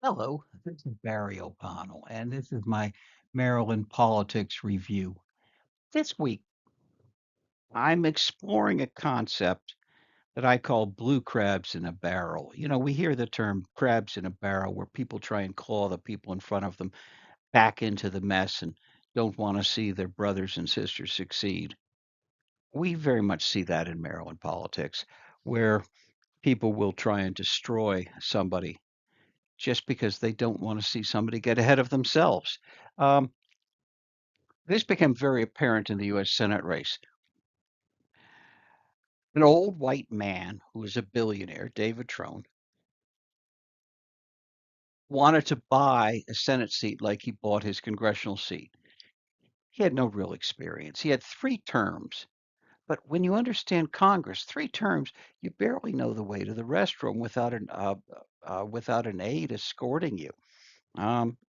Hello, this is Barry O'Connell, and this is my Maryland politics review. This week, I'm exploring a concept that I call blue crabs in a barrel. We hear the term crabs in a barrel where people try and claw the people in front of them back into the mess and don't want to see their brothers and sisters succeed. We very much see that in Maryland politics, where people will try and destroy somebody just because they don't want to see somebody get ahead of themselves. Um, This became very apparent in the U.S. Senate race. An old white man who was a billionaire, David Trone, wanted to buy a Senate seat like he bought his congressional seat. He had no real experience. He had 3 terms. But when you understand Congress, 3 terms, you barely know the way to the restroom without an aide escorting you.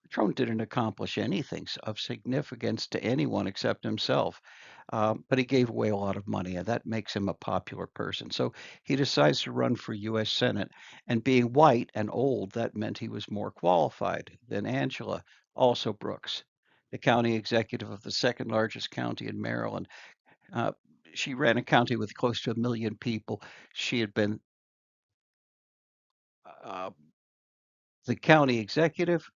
Trump didn't accomplish anything of significance to anyone except himself, but he gave away a lot of money, and that makes him a popular person. So he decides to run for U.S. Senate, and being white and old, that meant he was more qualified than Angela, also Brooks, the county executive of the second largest county in Maryland. Uh, she ran a county with close to 1 million people. She had been uh, the county executive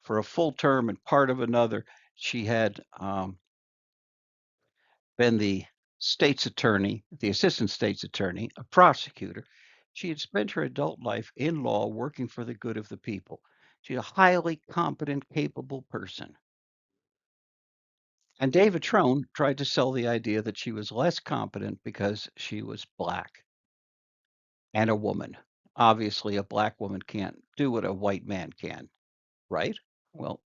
for a full term and part of another. She had been the state's attorney, the assistant state's attorney, a prosecutor. She had spent her adult life in law working for the good of the people. She's a highly competent, capable person. And David Trone tried to sell the idea that she was less competent because she was black and a woman. Obviously, a black woman can't do what a white man can, right? Well,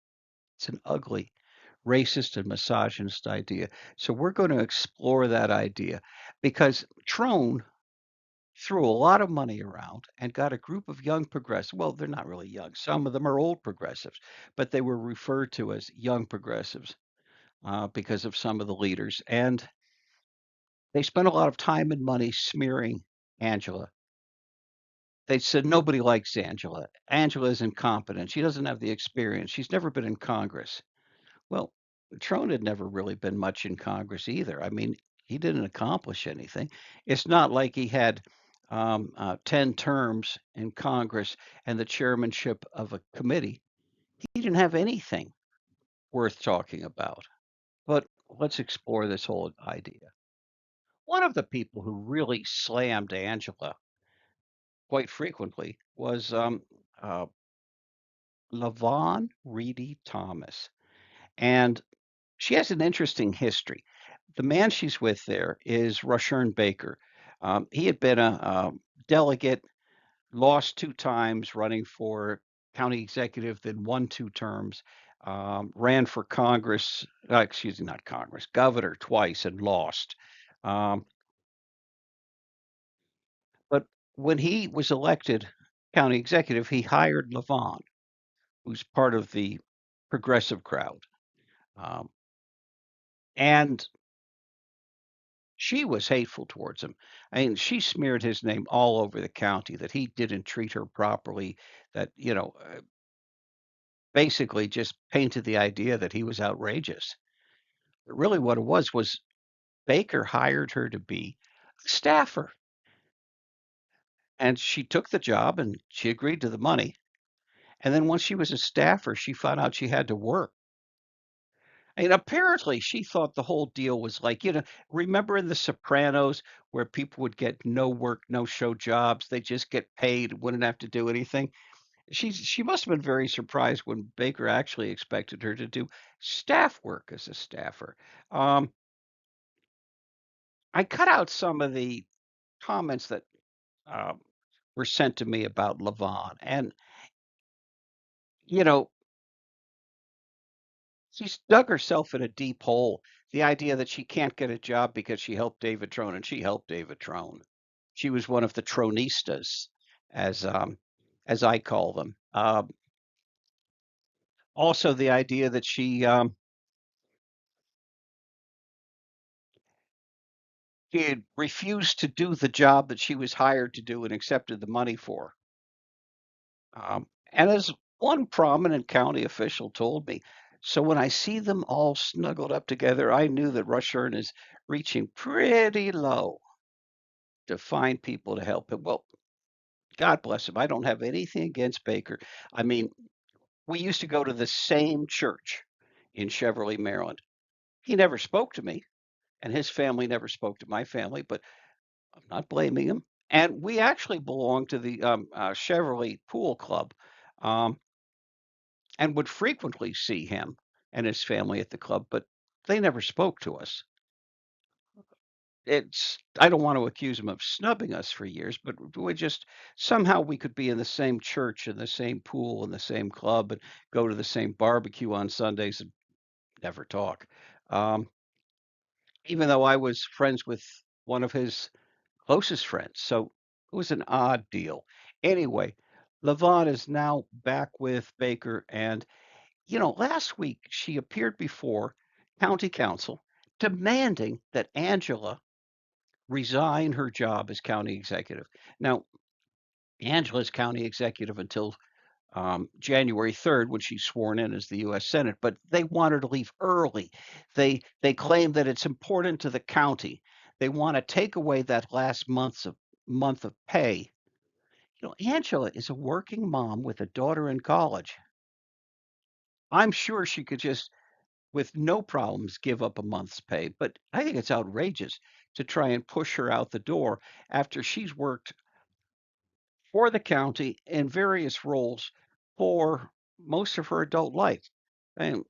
it's an ugly racist and misogynist idea. So we're going to explore that idea because Trone threw a lot of money around and got a group of young progressives. Well, they're not really young. Some of them are old progressives, but they were referred to as young progressives because of some of the leaders. And they spent a lot of time and money smearing Angela. They said nobody likes Angela. Angela is incompetent. She doesn't have the experience. She's never been in Congress. Well, Trone had never really been much in Congress either. I mean, he didn't accomplish anything. It's not like he had 10 terms in Congress and the chairmanship of a committee. He didn't have anything worth talking about. But let's explore this whole idea. One of the people who really slammed Angela quite frequently was uh, Lavonn Reedy Thomas. And she has an interesting history. The man she's with there is Rushern Baker. He had been a delegate, lost 2 times running for county executive, then won 2 terms, ran for Congress, excuse me, not Congress, governor twice and lost. Um, but when he was elected county executive, he hired Lavonn, who's part of the progressive crowd. Um, and she was hateful towards him. I mean, she smeared his name all over the county that he didn't treat her properly, that, basically just painted the idea that he was outrageous. But really, what it was Baker hired her to be a staffer. And she took the job and she agreed to the money. And then once she was a staffer, she found out she had to work. And apparently she thought the whole deal was like, remember in The Sopranos where people would get no work, no show jobs, they just get paid, wouldn't have to do anything. She must have been very surprised when Baker actually expected her to do staff work as a staffer. Um, I cut out some of the comments that um, were sent to me about Lavonn, and you know, she's dug herself in a deep hole. The idea that she can't get a job because she helped David Trone, and she helped David Trone. She was one of the Tronistas, as um, as I call them. Also, the idea that she had refused to do the job that she was hired to do and accepted the money for. And as One prominent county official told me, so when I see them all snuggled up together, I knew that Rushern is reaching pretty low to find people to help him. Well, God bless him. I don't have anything against Baker. I mean, we used to go to the same church in Cheverly, Maryland. He never spoke to me, and his family never spoke to my family, but I'm not blaming him. And we actually belonged to the Cheverly Pool Club, um, and would frequently see him and his family at the club, but they never spoke to us. I don't want to accuse him of snubbing us for years, but we just somehow we could be in the same church and the same pool and the same club and go to the same barbecue on Sundays and never talk. Um, Even though I was friends with one of his closest friends, so it was an odd deal. Anyway, Lavonn is now back with Baker, and last week she appeared before county council demanding that Angela resign her job as county executive. Now, Angela's county executive until January 3rd when she's sworn in as the U.S. Senate, but they want her to leave early. They claim that it's important to the county. They want to take away that last month of pay. Angela is a working mom with a daughter in college. I'm sure she could just, with no problems, give up a month's pay, but I think it's outrageous to try and push her out the door after she's worked for the county in various roles for most of her adult life. And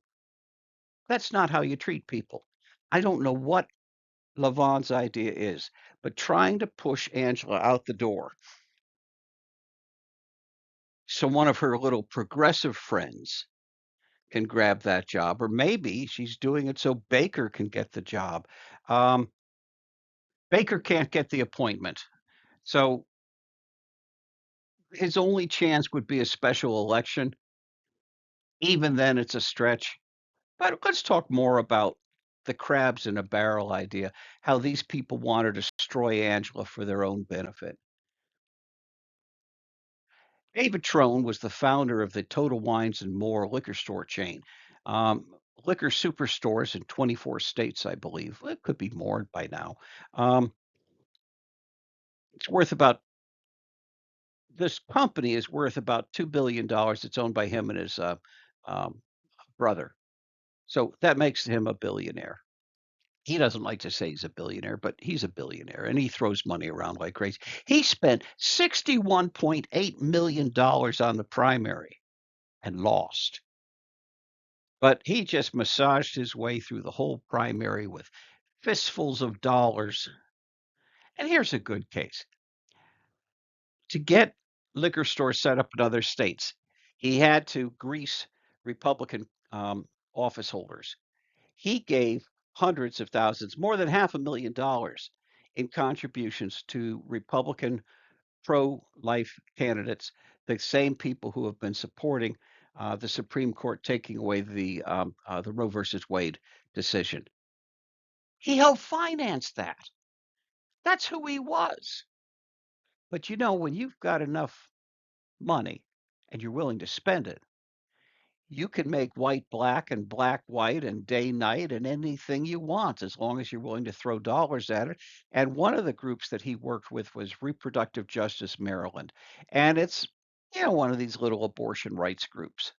that's not how you treat people. I don't know what Lavon's idea is, but trying to push Angela out the door so one of her little progressive friends can grab that job, or maybe she's doing it so Baker can get the job. Um, Baker can't get the appointment, so his only chance would be a special election. Even then, it's a stretch. But let's talk more about the crabs in a barrel idea, how these people want to destroy Angela for their own benefit. David Trone was the founder of the Total Wines and More liquor store chain. Um, Liquor superstores in 24 states, I believe. It could be more by now. Um, it's worth about This company is worth about $2 billion. It's owned by him and his um, brother. So that makes him a billionaire. He doesn't like to say he's a billionaire, but he's a billionaire and he throws money around like crazy. He spent $61.8 million on the primary and lost. But he just massaged his way through the whole primary with fistfuls of dollars. And here's a good case. To get liquor stores set up in other states, he had to grease Republican office holders. He gave hundreds of thousands, more than $500,000 in contributions to Republican pro-life candidates, the same people who have been supporting the Supreme Court taking away the Roe versus Wade decision. He helped finance that. That's who he was. But when you've got enough money and you're willing to spend it, you can make white black and black white and day night and anything you want as long as you're willing to throw dollars at it. And one of the groups that he worked with was Reproductive Justice Maryland. And it's, one of these little abortion rights groups.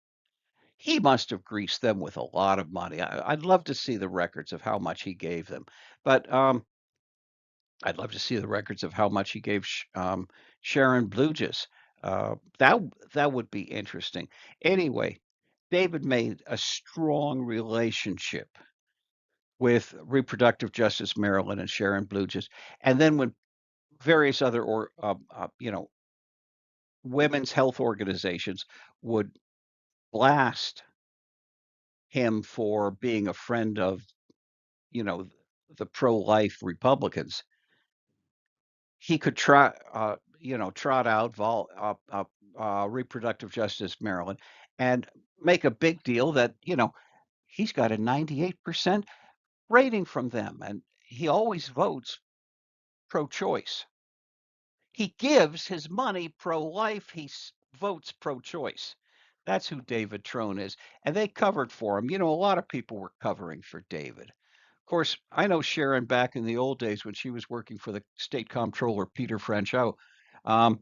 He must have greased them with a lot of money. I'd love to see the records of how much he gave them. But I'd love to see the records of how much he gave Sharon Blugis. That would be interesting. Anyway, David made a strong relationship with Reproductive Justice Maryland and Sharon Blugis, and then when various other women's health organizations would blast him for being a friend of you know the pro-life Republicans, he could trot out Reproductive Justice Maryland and make a big deal that he's got a 98% rating from them, and he always votes pro-choice. He gives his money pro-life. Votes pro-choice. That's who David Trone is. And they covered for him. A lot of people were covering for David. Of course, I know Sharon back in the old days when she was working for the state comptroller, Peter Franchot. Um,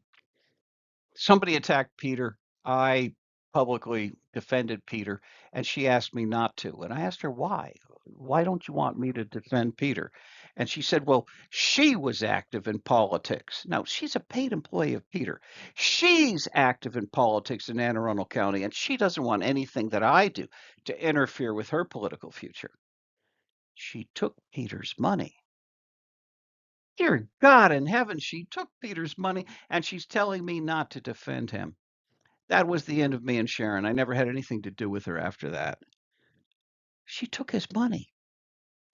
Somebody attacked Peter. I publicly defended Peter, and she asked me not to. And I asked her why. Why don't you want me to defend Peter? And she said, well, she was active in politics. No, she's a paid employee of Peter. She's active in politics in Anne Arundel County, and she doesn't want anything that I do to interfere with her political future. She took Peter's money. Dear God in heaven, she took Peter's money, and she's telling me not to defend him. That was the end of me and Sharon. I never had anything to do with her after that. She took his money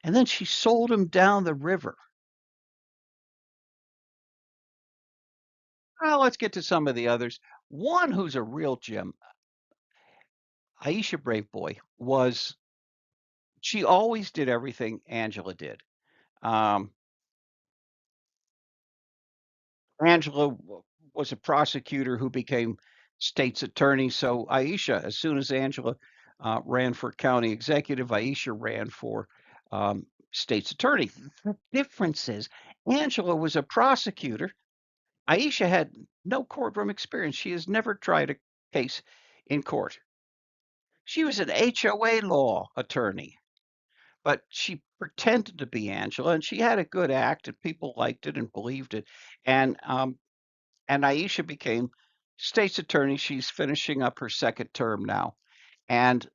and then she sold him down the river. Well, let's get to some of the others. One who's a real gem, Aisha Braveboy, she always did everything Angela did. Um, Angela was a prosecutor who became state's attorney. So Aisha, as soon as Angela ran for county executive, Aisha ran for state's attorney. The difference is Angela was a prosecutor. Aisha had no courtroom experience. She has never tried a case in court. She was an HOA law attorney, but she pretended to be Angela, and she had a good act, and people liked it and believed it. And Aisha became state's attorney. She's finishing up her second term now, and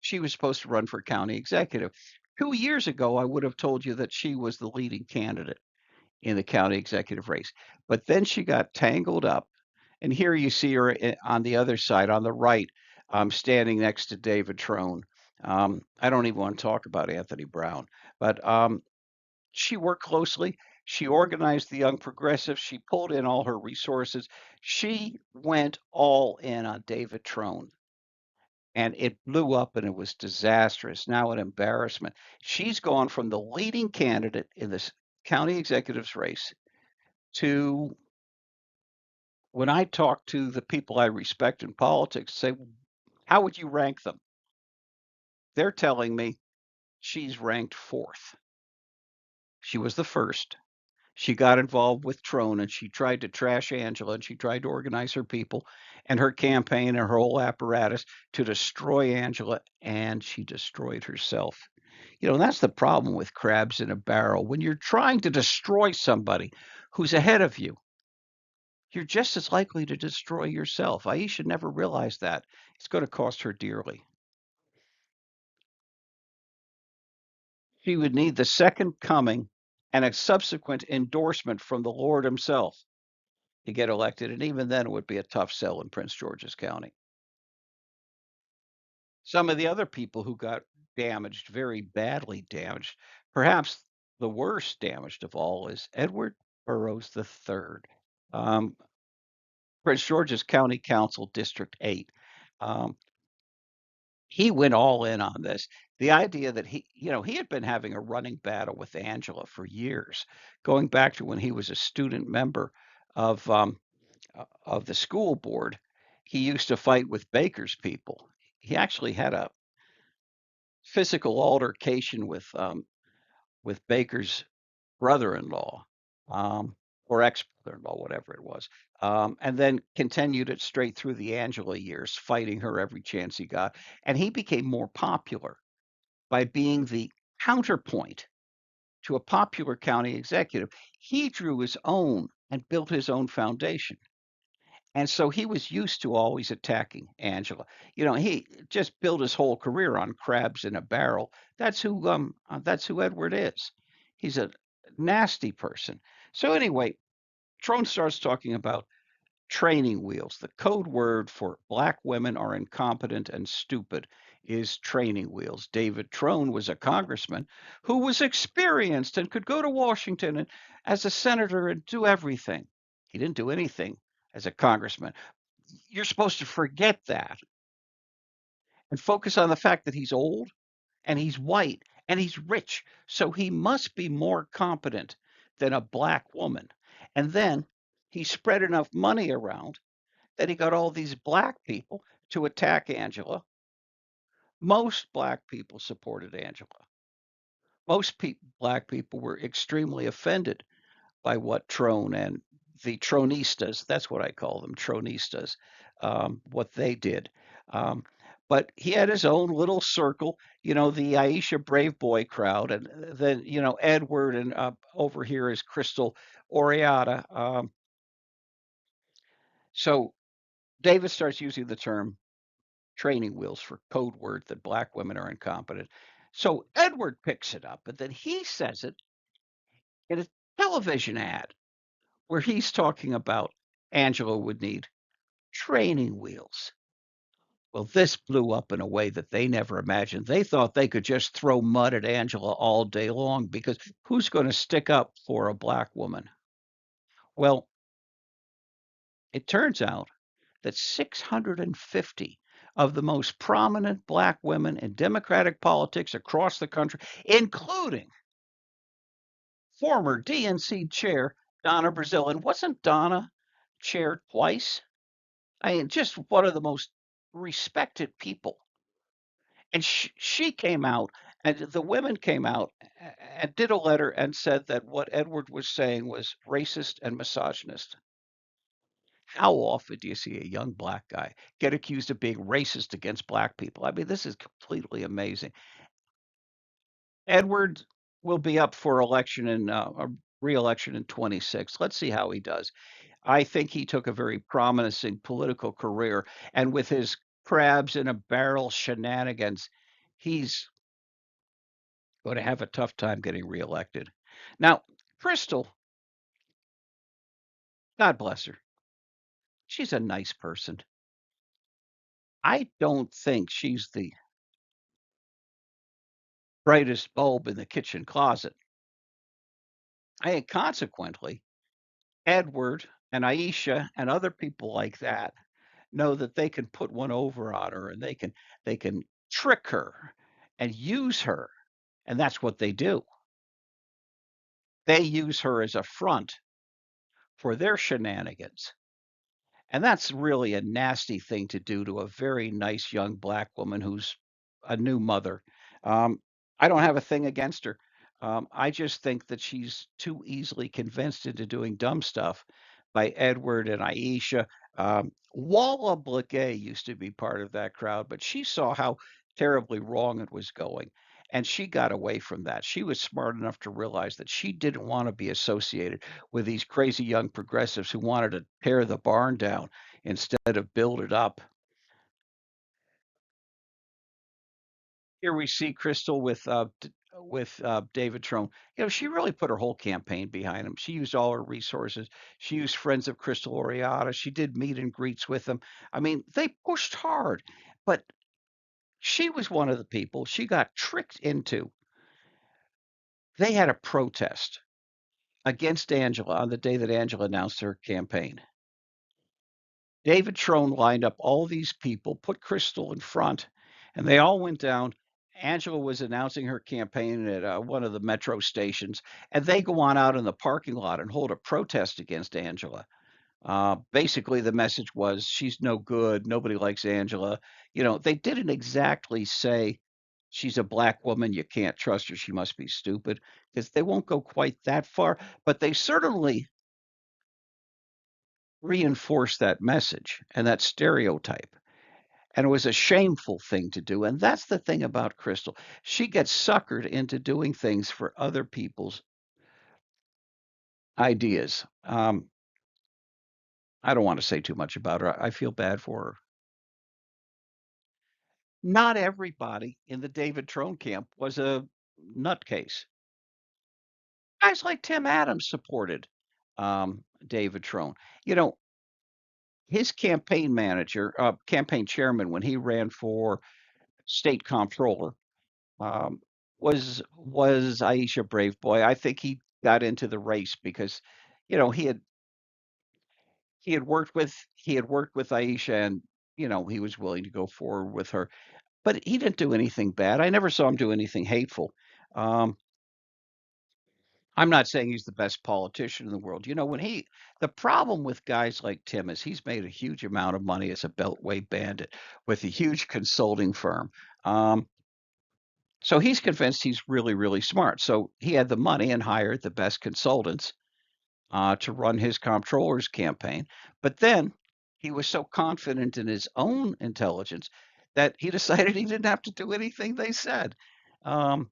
she was supposed to run for county executive. 2 years ago, I would have told you that she was the leading candidate in the county executive race. But then she got tangled up. And here you see her on the other side, on the right, standing next to David Trone. I don't even want to talk about Anthony Brown, but she worked closely. She organized the Young Progressives. She pulled in all her resources. She went all in on David Trone, and it blew up and it was disastrous. Now an embarrassment. She's gone from the leading candidate in this county executives race to, when I talk to the people I respect in politics, say, how would you rank them? They're telling me she's ranked fourth. She was the first. She got involved with Trone and she tried to trash Angela and she tried to organize her people and her campaign and her whole apparatus to destroy Angela, and she destroyed herself. That's the problem with crabs in a barrel. When you're trying to destroy somebody who's ahead of you, you're just as likely to destroy yourself. Aisha never realized that. It's going to cost her dearly. She would need the second coming and a subsequent endorsement from the Lord himself to get elected. And even then, it would be a tough sell in Prince George's County. Some of the other people who got damaged, very badly damaged, perhaps the worst damaged of all, is Edward Burroughs III, um, Prince George's County Council, District 8. Um, he went all in on this. The idea that he had been having a running battle with Angela for years, going back to when he was a student member of of the school board. He used to fight with Baker's people. He actually had a physical altercation with Baker's brother-in-law, um, or ex-brother-in-law, whatever it was, and then continued it straight through the Angela years, fighting her every chance he got. And he became more popular by being the counterpoint to a popular county executive. He drew his own and built his own foundation. And so he was used to always attacking Angela. He just built his whole career on crabs in a barrel. That's who Edward is. He's a nasty person. So anyway, Trone starts talking about training wheels. The code word for black women are incompetent and stupid is training wheels. David Trone was a congressman who was experienced and could go to Washington and as a senator and do everything. He didn't do anything as a congressman. You're supposed to forget that and focus on the fact that he's old and he's white and he's rich. So he must be more competent than a black woman. And then he spread enough money around Then he got all these black people to attack Angela. Most black people supported Angela. Most black people were extremely offended by what Trone and the Tronistas, that's what I call them, Tronistas, what they did. Um, but he had his own little circle, the Aisha Braveboy crowd, and then, Edward, and over here is Krystal, Oriadha. So David starts using the term training wheels for code word that black women are incompetent. So Edward picks it up, and then he says it in a television ad where he's talking about Angela would need training wheels. Well, this blew up in a way that they never imagined. They thought they could just throw mud at Angela all day long because who's going to stick up for a black woman? Well, it turns out that 650 of the most prominent black women in Democratic politics across the country, including former DNC chair Donna Brazile, and wasn't Donna chair twice? I mean, just one of the most respected people. And she came out, and the women came out and did a letter and said that what Edward was saying was racist and misogynist. How often do you see a young black guy get accused of being racist against black people? I mean, this is completely amazing. Edward will be up for election in a re-election in 26. Let's see how he does. I think he took a very promising political career, and with his crabs in a barrel shenanigans, he's going to have a tough time getting reelected. Now, Krystal, God bless her, she's a nice person. I don't think she's the brightest bulb in the kitchen closet. And consequently, Edward and Aisha and other people like that know that they can put one over on her, and they can trick her and use her, and that's what they do. They use her as a front for their shenanigans. And that's really a nasty thing to do to a very nice young black woman who's a new mother. Um, I don't have a thing against her. I just think that she's too easily convinced into doing dumb stuff by Edward and Aisha. Walla Blagay used to be part of that crowd, but she saw how terribly wrong it was going. And she got away from that. She was smart enough to realize that she didn't want to be associated with these crazy young progressives who wanted to tear the barn down instead of build it up. Here we see Krystal with David Trone. She really put her whole campaign behind him. She used all her resources. She used friends of Krystal, Oriadha. She did meet and greets with them. I mean, they pushed hard, but she was one of the people she got tricked into. They had a protest against Angela on the day that Angela announced her campaign. David Trone lined up all these people, put Krystal in front, and they all went down. Angela was announcing her campaign at one of the metro stations, and they go on out in the parking lot and hold a protest against Angela. Basically, the message was she's no good. Nobody likes Angela. They didn't exactly say she's a black woman. You can't trust her. She must be stupid, because they won't go quite that far, but they certainly reinforce that message and that stereotype. And it was a shameful thing to do. And that's the thing about Krystal. She gets suckered into doing things for other people's ideas. I don't want to say too much about her. I feel bad for her. Not everybody in the David Trone camp was a nutcase. Guys like Tim Adams supported David Trone. You know, his campaign manager, campaign chairman, when he ran for state comptroller, um, was Aisha Braveboy. I think he got into the race because, he had worked with Aisha, and he was willing to go forward with her. But he didn't do anything bad. I never saw him do anything hateful. Um, I'm not saying he's the best politician in the world. The problem with guys like Tim is he's made a huge amount of money as a Beltway bandit with a huge consulting firm. Um, so he's convinced he's really, really smart. So he had the money and hired the best consultants to run his comptroller's campaign. But then he was so confident in his own intelligence that he decided he didn't have to do anything they said. Um,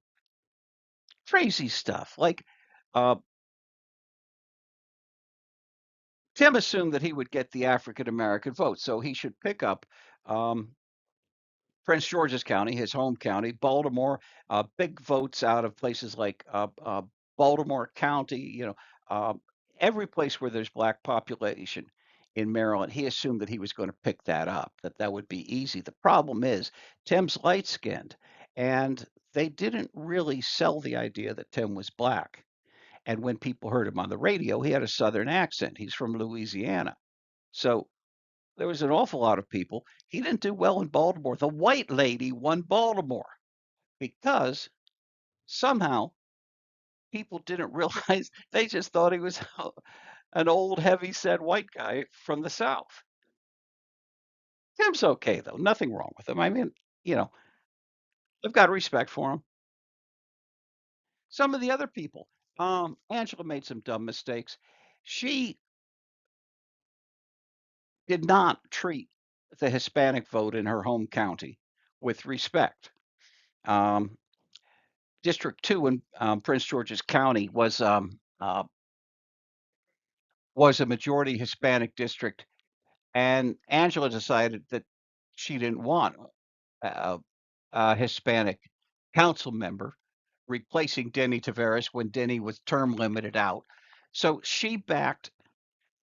Crazy stuff. Like uh, Tim assumed that he would get the African American vote, so he should pick up um, Prince George's County, his home county, Baltimore, big votes out of places like Baltimore County, uh, every place where there's black population in Maryland. He assumed that he was going to pick that up, that that would be easy. The problem is Tim's light skinned, and they didn't really sell the idea that Tim was black. And when people heard him on the radio, he had a Southern accent. He's from Louisiana. So there was an awful lot of people. He didn't do well in Baltimore. The white lady won Baltimore because somehow people didn't realize they just thought he was an old, heavy set white guy from the South. Tim's okay, though. Nothing wrong with him. I mean, you know, I've got respect for him. Some of the other people, Angela made some dumb mistakes. She did not treat the Hispanic vote in her home county with respect. Um, District 2 in Prince George's County was a majority Hispanic district, and Angela decided that she didn't want a, a Hispanic council member replacing Deni Taveras when Deni was term limited out. So she backed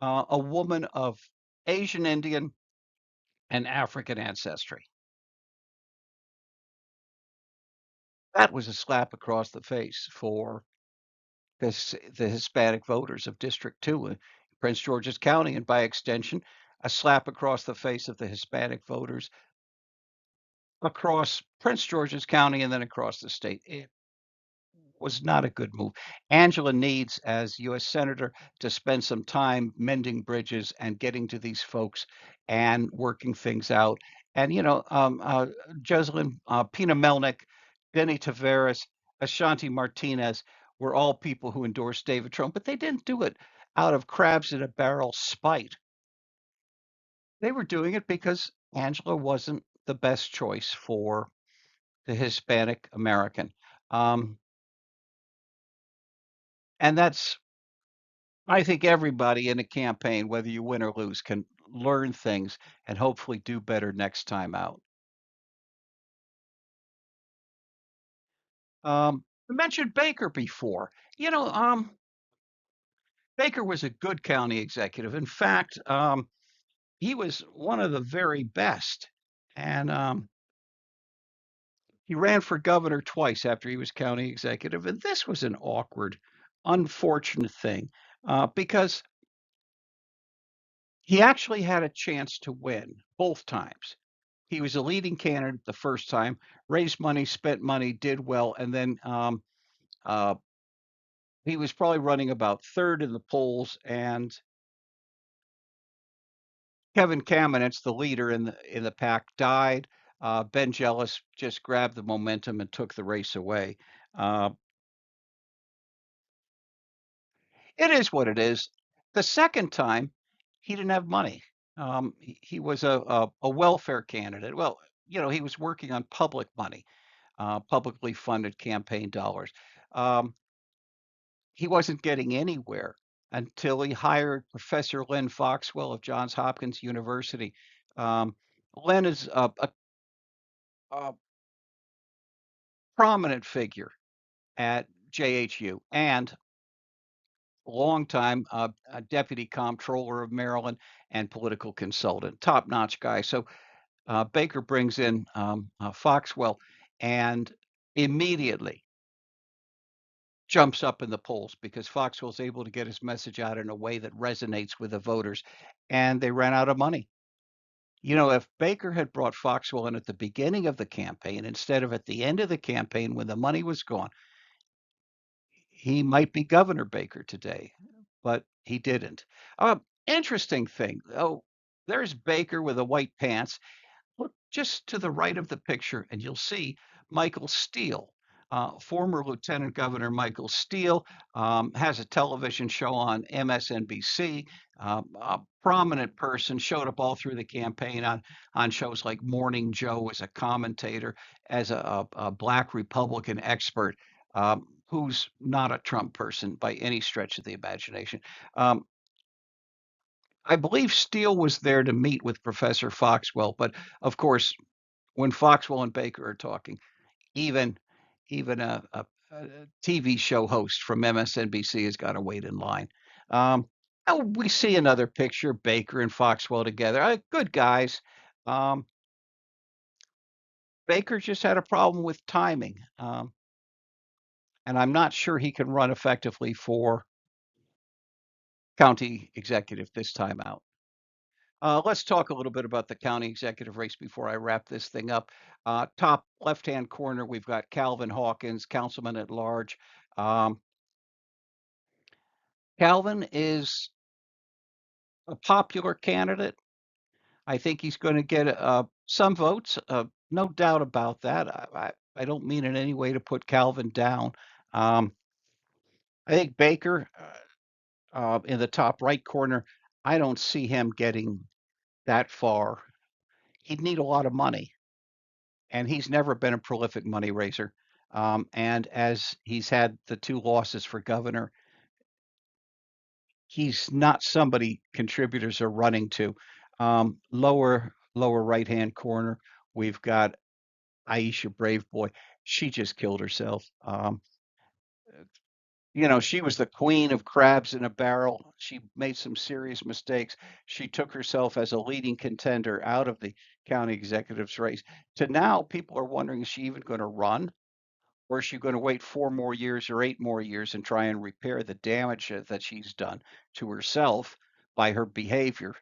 a woman of Asian Indian and African ancestry. That was a slap across the face for the Hispanic voters of District 2 in Prince George's County, and by extension, a slap across the face of the Hispanic voters across Prince George's County and then across the state. It was not a good move. Angela needs, as U.S. Senator, to spend some time mending bridges and getting to these folks and working things out. And, Joseline, Pena-Melynk, Deni Taveras, Ashanti Martinez were all people who endorsed David Trone, but they didn't do it out of crabs in a barrel spite. They were doing it because Angela wasn't the best choice for the Hispanic American. Um, and that's I think everybody in a campaign, whether you win or lose, can learn things and hopefully do better next time out. I mentioned Baker before. You know, Baker was a good county executive. In fact, he was one of the very best. And he ran for governor twice after he was county executive. And this was an awkward, unfortunate thing because he actually had a chance to win both times. He was a leading candidate the first time, raised money, spent money, did well, and then uh, he was probably running about third in the polls. And Kevin Kamenetz, the leader in the pack, died. Ben Jealous just grabbed the momentum and took the race away. Uh, it is what it is. The second time, he didn't have money. He was a welfare candidate. Well, he was working on public money, publicly funded campaign dollars. Um, he wasn't getting anywhere until he hired Professor Len Foxwell of Johns Hopkins University. Um, Len is a prominent figure at JHU and longtime deputy comptroller of Maryland and political consultant, top-notch guy. So Baker brings in Foxwell and immediately jumps up in the polls because Foxwell's able to get his message out in a way that resonates with the voters, and they ran out of money. If Baker had brought Foxwell in at the beginning of the campaign instead of at the end of the campaign when the money was gone, He might be Governor Baker today, but he didn't. Interesting thing. Oh, there's Baker with the white pants. Look just to the right of the picture, and you'll see Michael Steele. Former Lieutenant Governor Michael Steele has a television show on MSNBC. A prominent person, showed up all through the campaign on shows like Morning Joe as a commentator, as a black Republican expert, who's not a Trump person by any stretch of the imagination. Um, I believe Steele was there to meet with Professor Foxwell, but of course, when Foxwell and Baker are talking, even even a TV show host from MSNBC has got to wait in line. Um, oh, we see another picture, Baker and Foxwell together. Good guys. Um, Baker just had a problem with timing, and I'm not sure he can run effectively for county executive this time out. Let's talk a little bit about the county executive race before I wrap this thing up. Top left-hand corner, we've got Calvin Hawkins, councilman at large. Um, Calvin is a popular candidate. I think he's going to get some votes, no doubt about that. I don't mean in any way to put Calvin down. Um, I think Baker in the top right corner, I don't see him getting that far. He'd need a lot of money, and he's never been a prolific money raiser. And as he's had the two losses for governor, he's not somebody contributors are running to. Lower right hand corner, we've got Aisha Braveboy. She just killed herself. She was the queen of crabs in a barrel. She made some serious mistakes. She took herself as a leading contender out of the county executive's race. To now, people are wondering, is she even going to run? Or is she going to wait 4 more years or 8 more years and try and repair the damage that she's done to herself by her behavior?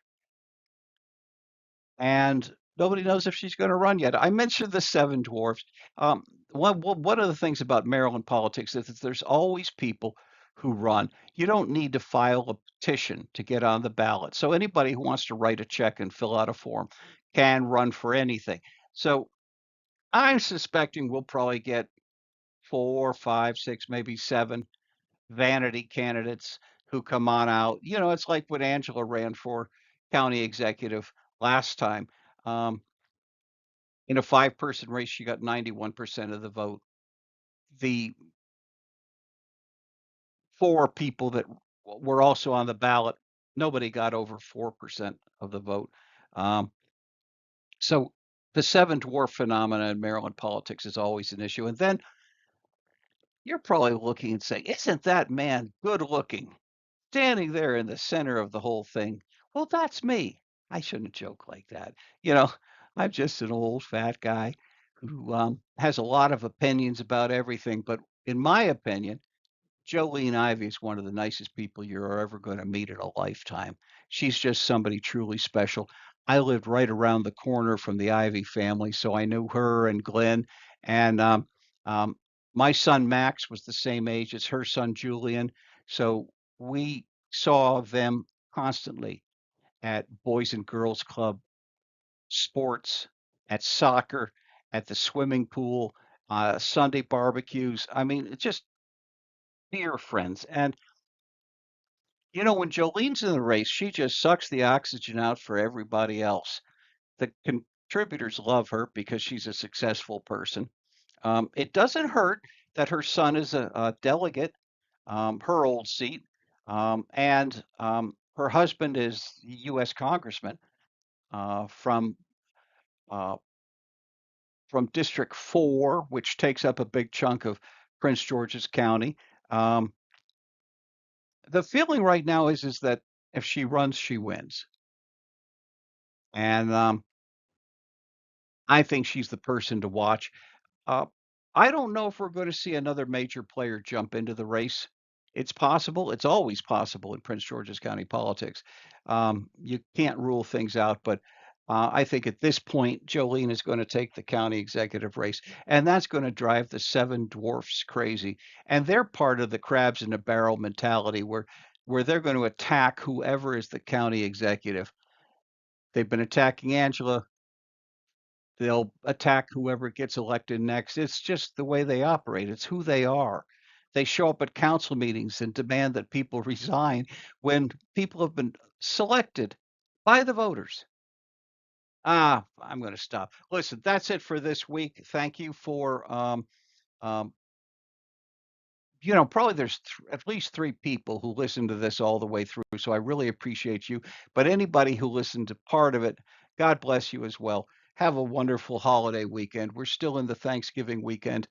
And nobody knows if she's going to run yet. I mentioned the seven dwarfs. Um, one of the things about Maryland politics is that there's always people who run. You don't need to file a petition to get on the ballot. So anybody who wants to write a check and fill out a form can run for anything. So I'm suspecting we'll probably get 4, 5, 6, maybe seven vanity candidates who come on out. It's like when Angela ran for county executive last time. Um, in a five-person race, she got 91% of the vote. The four people that were also on the ballot, nobody got over 4% of the vote. Um, so the seven dwarf phenomena in Maryland politics is always an issue. And then you're probably looking and saying, isn't that man good looking? Standing there in the center of the whole thing. Well, that's me. I shouldn't joke like that. You know, I'm just an old fat guy who has a lot of opinions about everything. But in my opinion, Jolene Ivey is one of the nicest people you're ever going to meet in a lifetime. She's just somebody truly special. I lived right around the corner from the Ivey family, so I knew her and Glenn. And um, my son Max was the same age as her son Julian, so we saw them constantly at Boys and Girls Club, sports, at soccer, at the swimming pool, Sunday barbecues. I mean, just dear friends. And when Jolene's in the race, she just sucks the oxygen out for everybody else. The contributors love her because she's a successful person. It doesn't hurt that her son is a delegate, her old seat, and her husband is U.S. congressman uh, from uh, from District 4, which takes up a big chunk of Prince George's County. Um, the feeling right now is that if she runs, she wins. And I think she's the person to watch. Uh, I don't know if we're going to see another major player jump into the race. It's possible. It's always possible in Prince George's County politics. You can't rule things out, but I think at this point, Jolene is going to take the county executive race, and that's going to drive the seven dwarfs crazy. And they're part of the crabs in a barrel mentality where they're going to attack whoever is the county executive. They've been attacking Angela. They'll attack whoever gets elected next. It's just the way they operate. It's who they are. They show up at council meetings and demand that people resign when people have been selected by the voters. I'm going to stop. Listen, that's it for this week. Thank you for, um, probably there's at least three people who listen to this all the way through. So I really appreciate you. But anybody who listened to part of it, God bless you as well. Have a wonderful holiday weekend. We're still in the Thanksgiving weekend.